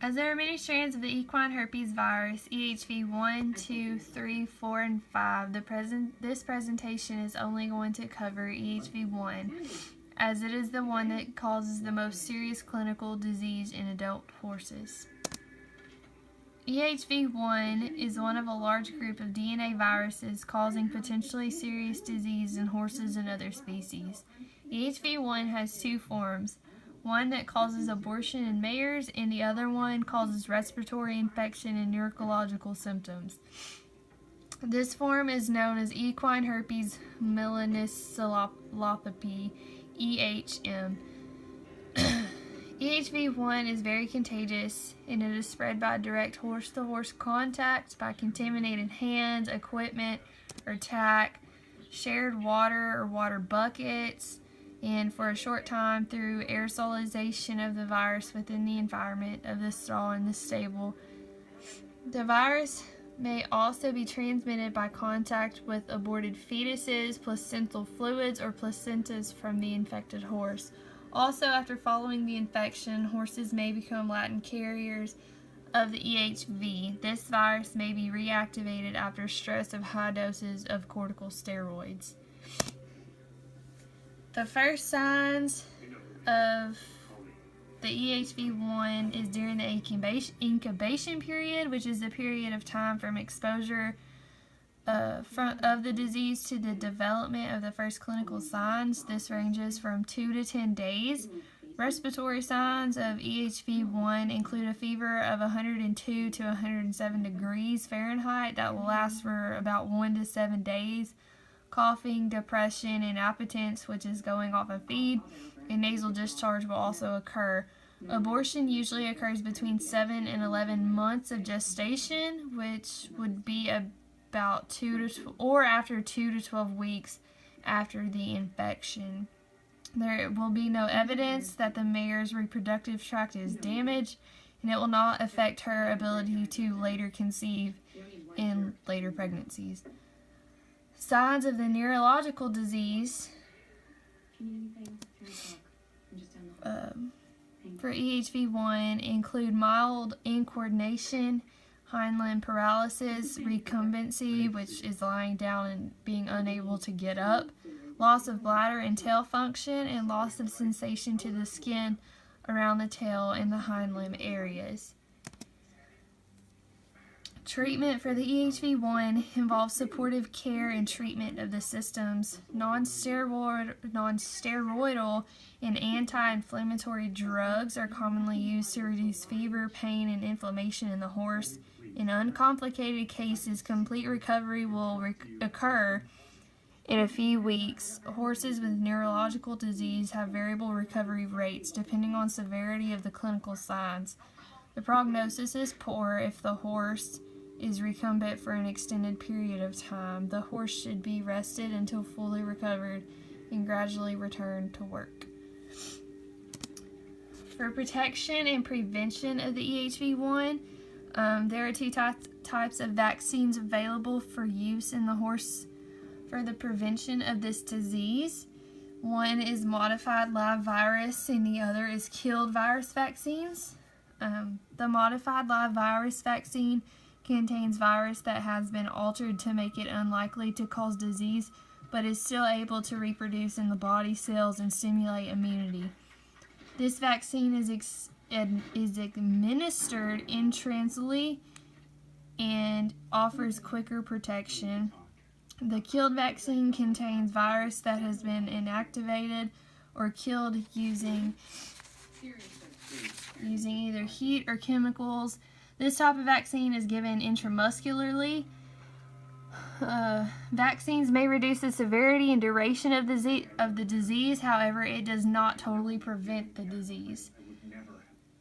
As there are many strands of the equine herpes virus, EHV 1, 2, 3, 4, and 5, this presentation is only going to cover EHV 1, as it is the one that causes the most serious clinical disease in adult horses. EHV 1 is one of a large group of DNA viruses causing potentially serious disease in horses and other species. EHV 1 has two forms. One that causes abortion in mares, and the other one causes respiratory infection and neurological symptoms. This form is known as equine herpes melanoencephalopathy, EHM. EHV1 is very contagious, and it is spread by direct horse-to-horse contact, by contaminated hands, equipment, or tack, shared water or water buckets, and for a short time through aerosolization of the virus within the environment of the stall in the stable. The virus may also be transmitted by contact with aborted fetuses, placental fluids, or placentas from the infected horse. Also, after following the infection, horses may become latent carriers of the EHV. This virus may be reactivated after stress of high doses of corticosteroids. The first signs of the EHV1 is during the incubation period, which is the period of time from exposure of the disease to the development of the first clinical signs. This ranges from 2 to 10 days. Respiratory signs of EHV1 include a fever of 102 to 107 degrees Fahrenheit that will last for about 1 to 7 days. Coughing, depression, and impotence, which is going off a feed, and nasal discharge will also occur. Abortion usually occurs between 7 and 11 months of gestation, which would be about after 2 to 12 weeks after the infection. There will be no evidence that the mare's reproductive tract is damaged, and it will not affect her ability to later conceive in later pregnancies. Signs of the neurological disease for EHV1 include mild incoordination, hind limb paralysis, recumbency, which is lying down and being unable to get up, loss of bladder and tail function, and loss of sensation to the skin around the tail and the hind limb areas. Treatment for the EHV1 involves supportive care and treatment of the systems. Non-steroidal and anti-inflammatory drugs are commonly used to reduce fever, pain, and inflammation in the horse. In uncomplicated cases, complete recovery will occur in a few weeks. Horses with neurological disease have variable recovery rates depending on severity of the clinical signs. The prognosis is poor if the horse is recumbent for an extended period of time. The horse should be rested until fully recovered and gradually return to work. For protection and prevention of the EHV1, there are two types of vaccines available for use in the horse for the prevention of this disease. One is modified live virus and the other is killed virus vaccines. The modified live virus vaccine contains virus that has been altered to make it unlikely to cause disease, but is still able to reproduce in the body cells and stimulate immunity. This vaccine is administered intranasally and offers quicker protection. The killed vaccine contains virus that has been inactivated or killed using either heat or chemicals. This type of vaccine is given intramuscularly. Vaccines may reduce the severity and duration of the disease, however, it does not totally prevent the disease.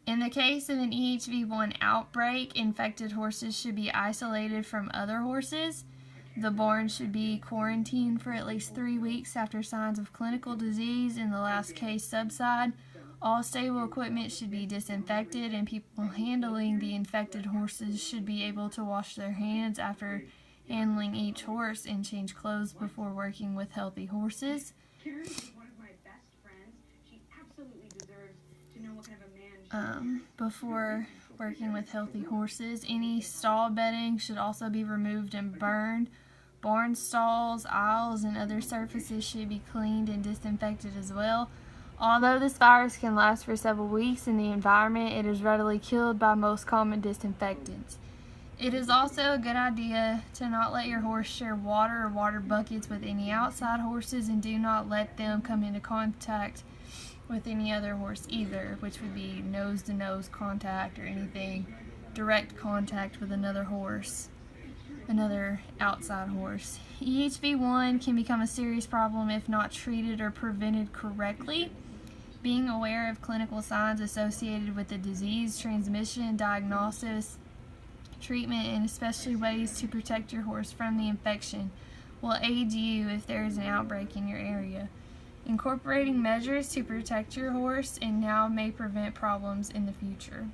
In the case of an EHV1 outbreak, infected horses should be isolated from other horses. The barn should be quarantined for at least 3 weeks after signs of clinical disease in the last case subside. All stable equipment should be disinfected, and people handling the infected horses should be able to wash their hands after handling each horse and change clothes before working with healthy horses. Before working with healthy horses. Any stall bedding should also be removed and burned. Barn stalls, aisles, and other surfaces should be cleaned and disinfected as well. Although this virus can last for several weeks in the environment, it is readily killed by most common disinfectants. It is also a good idea to not let your horse share water or water buckets with any outside horses, and do not let them come into contact with any other horse either, which would be nose-to-nose contact or anything direct contact with another horse, another outside horse. EHV1 can become a serious problem if not treated or prevented correctly. Being aware of clinical signs associated with the disease, transmission, diagnosis, treatment, and especially ways to protect your horse from the infection will aid you if there is an outbreak in your area. Incorporating measures to protect your horse and now may prevent problems in the future.